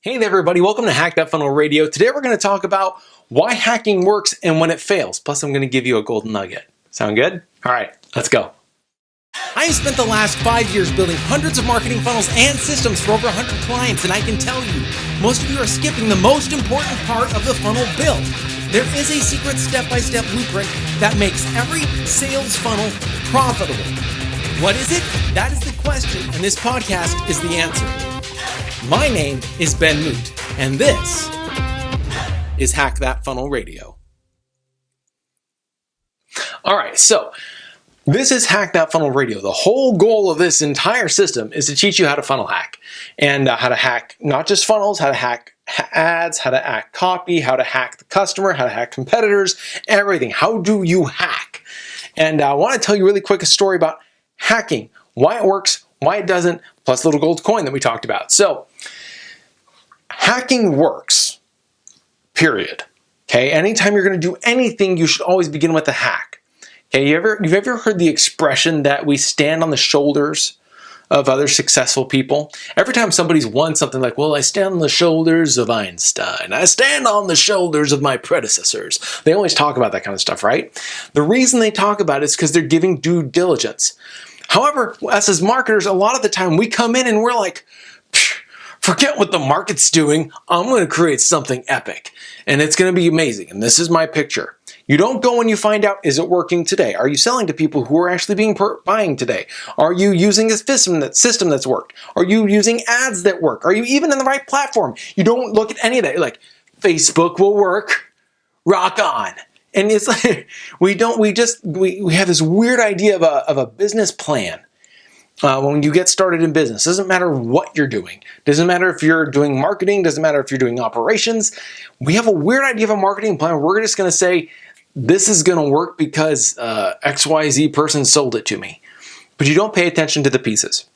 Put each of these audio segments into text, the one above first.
Hey there everybody, welcome to Hack That Funnel Radio. Today we're going to talk about why hacking works and when it fails. Plus I'm going to give you a golden nugget. Sound good? All right, let's go. I have spent the last 5 years building hundreds of marketing funnels and systems for over 100 clients, and I can tell you, most of you are skipping the most important part of the funnel build. There is a secret step-by-step blueprint that makes every sales funnel profitable. What is it? That is the question, and this podcast is the answer. My name is Ben Moote, and this is Hack That Funnel Radio. All right, so this is Hack That Funnel Radio. The whole goal of this entire system is to teach you how to funnel hack and how to hack not just funnels, how to hack ads, how to hack copy, how to hack the customer, how to hack competitors, everything. How do you hack? And I want to tell you really quick a story about hacking, why it works, why it doesn't, plus the little gold coin that we talked about. So, hacking works, period. Okay, anytime you're going to do anything, you should always begin with a hack. Okay, you've ever heard the expression that we stand on the shoulders of other successful people? Every time somebody's won something like, well, I stand on the shoulders of Einstein, I stand on the shoulders of my predecessors. They always talk about that kind of stuff, right? The reason they talk about it is because they're giving due diligence. However, us as marketers, a lot of the time we come in and we're like, forget what the market's doing. I'm going to create something epic and it's going to be amazing. And this is my picture. You don't go and you find out, is it working today? Are you selling to people who are actually buying today? Are you using a system that's worked? Are you using ads that work? Are you even in the right platform? You don't look at any of that. You're like, Facebook will work. Rock on. And it's like, we have this weird idea of a business plan. When you get started in business, doesn't matter what you're doing. Doesn't matter if you're doing marketing. Doesn't matter if you're doing operations. We have a weird idea of a marketing plan. We're just going to say, this is going to work because XYZ person sold it to me. But you don't pay attention to the pieces.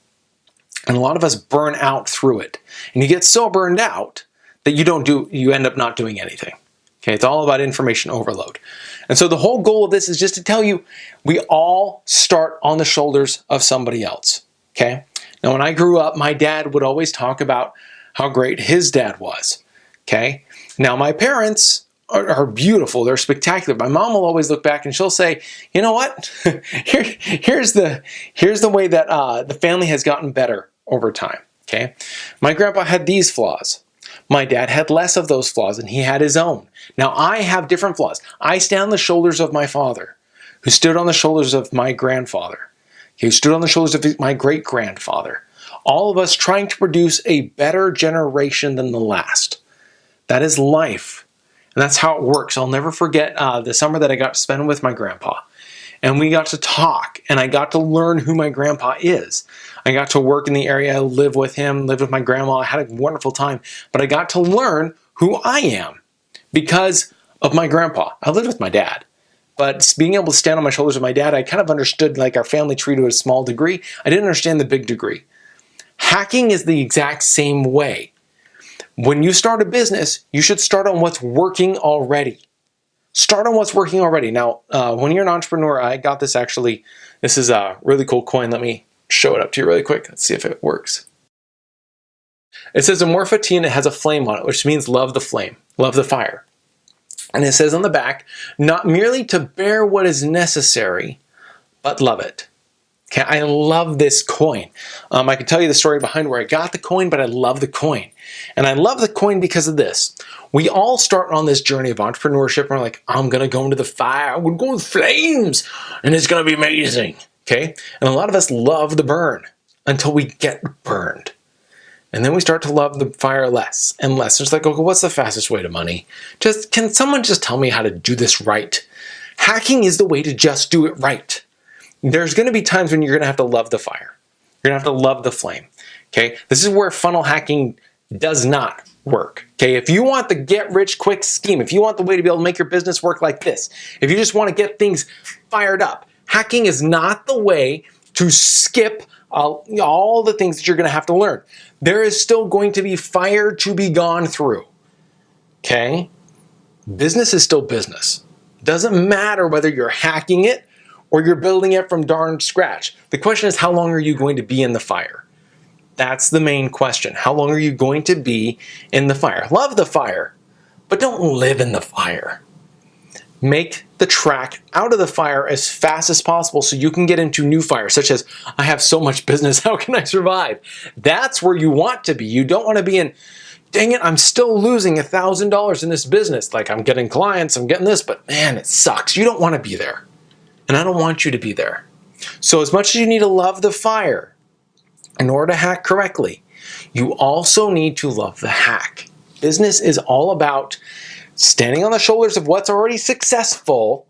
And a lot of us burn out through it. And you get so burned out that you end up not doing anything. Okay, it's all about information overload. And so the whole goal of this is just to tell you, we all start on the shoulders of somebody else. Okay? Now, when I grew up, my dad would always talk about how great his dad was. Okay? Now, my parents are beautiful. They're spectacular. My mom will always look back and she'll say, you know what? Here's the way that the family has gotten better over time. Okay? My grandpa had these flaws. My dad had less of those flaws and he had his own. Now I have different flaws. I stand on the shoulders of my father, who stood on the shoulders of my grandfather, who stood on the shoulders of my great-grandfather. All of us trying to produce a better generation than the last. That is life. And that's how it works. I'll never forget the summer that I got to spend with my grandpa. And we got to talk, and I got to learn who my grandpa is. I got to work in the area, live with him, live with my grandma. I had a wonderful time. But I got to learn who I am because of my grandpa. I lived with my dad. But being able to stand on my shoulders of my dad, I kind of understood like our family tree to a small degree. I didn't understand the big degree. Hacking is the exact same way. When you start a business, you should start on what's working already. Start on what's working already. Now, when you're an entrepreneur, I got this actually. This is a really cool coin. Let me show it up to you really quick. Let's see if it works. It says Amorphity and it has a flame on it, which means love the flame, love the fire. And it says on the back, not merely to bear what is necessary, but love it. Okay, I love this coin. I can tell you the story behind where I got the coin, but I love the coin. And I love the coin because of this. We all start on this journey of entrepreneurship and we're like, I'm going to go into the fire. I'm going to go in flames and it's going to be amazing. Okay? And a lot of us love the burn until we get burned. And then we start to love the fire less and less. It's like, okay, what's the fastest way to money? Can someone just tell me how to do this right? Hacking is the way to just do it right. There's going to be times when you're going to have to love the fire. You're going to have to love the flame. Okay? This is where funnel hacking does not work. Okay? If you want the get-rich-quick scheme, if you want the way to be able to make your business work like this, if you just want to get things fired up, hacking is not the way to skip all the things that you're going to have to learn. There is still going to be fire to be gone through. Okay? Business is still business. Doesn't matter whether you're hacking it or you're building it from darn scratch. The question is, how long are you going to be in the fire? That's the main question. How long are you going to be in the fire? Love the fire, but don't live in the fire. Make the track out of the fire as fast as possible so you can get into new fire, such as, I have so much business, how can I survive? That's where you want to be. You don't want to be in, dang it, I'm still losing $1,000 in this business. Like, I'm getting clients, I'm getting this, but man, it sucks. You don't want to be there. And I don't want you to be there. So as much as you need to love the fire, in order to hack correctly, you also need to love the hack. Business is all about standing on the shoulders of what's already successful,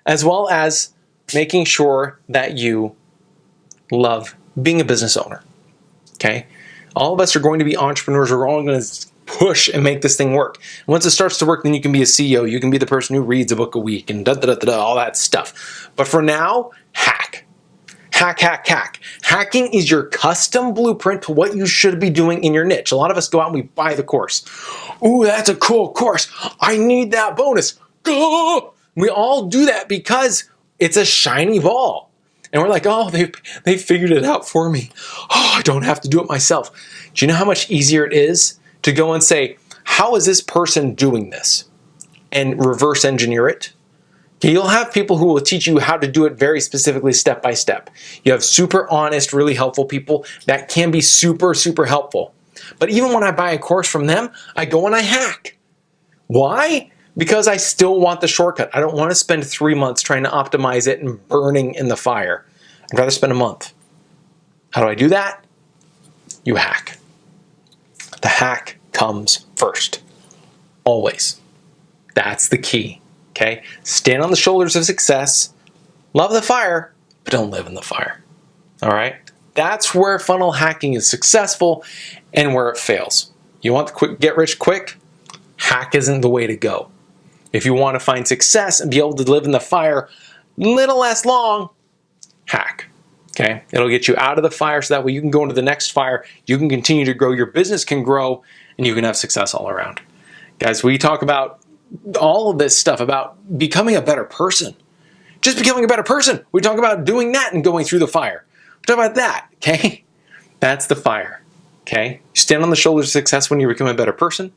as well as making sure that you love being a business owner. Okay? All of us are going to be entrepreneurs. We're all going to push and make this thing work. And once it starts to work, then you can be a CEO. You can be the person who reads a book a week and all that stuff. But for now, hack. Hack, hack, hack. Hacking is your custom blueprint to what you should be doing in your niche. A lot of us go out and we buy the course. Ooh, that's a cool course. I need that bonus. Oh! We all do that because it's a shiny ball. And we're like, oh, they figured it out for me. Oh, I don't have to do it myself. Do you know how much easier it is to go and say, how is this person doing this? And reverse engineer it. You'll have people who will teach you how to do it very specifically, step by step. You have super honest, really helpful people that can be super, super helpful. But even when I buy a course from them, I go and I hack. Why? Because I still want the shortcut. I don't want to spend 3 months trying to optimize it and burning in the fire. I'd rather spend a month. How do I do that? You hack. The hack comes first. Always. That's the key. Okay? Stand on the shoulders of success. Love the fire, but don't live in the fire. All right? That's where funnel hacking is successful and where it fails. You want the quick, get rich quick? Hack isn't the way to go. If you want to find success and be able to live in the fire little less long, hack. Okay? It'll get you out of the fire so that way you can go into the next fire. You can continue to grow. Your business can grow and you can have success all around. Guys, we talk about all of this stuff about becoming a better person. Just becoming a better person. We talk about doing that and going through the fire. We talk about that, okay? That's the fire, okay? You stand on the shoulders of success when you become a better person,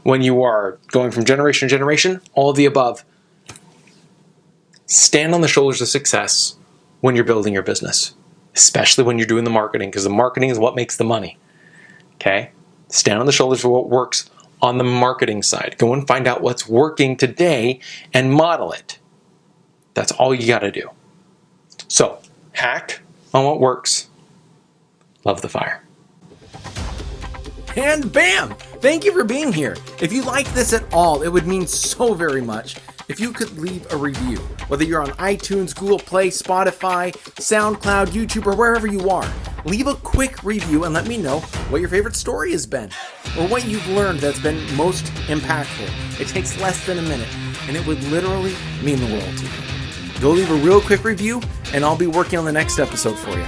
when you are going from generation to generation, all of the above. Stand on the shoulders of success when you're building your business, especially when you're doing the marketing, because the marketing is what makes the money, okay? Stand on the shoulders of what works on the marketing side. Go and find out what's working today and model it. That's all you got to do. So, hack on what works. Love the fire. And bam! Thank you for being here. If you liked this at all, it would mean so very much if you could leave a review. Whether you're on iTunes, Google Play, Spotify, SoundCloud, YouTube, or wherever you are. Leave a quick review and let me know what your favorite story has been, or what you've learned that's been most impactful. It takes less than a minute, and it would literally mean the world to me. Go leave a real quick review, and I'll be working on the next episode for you.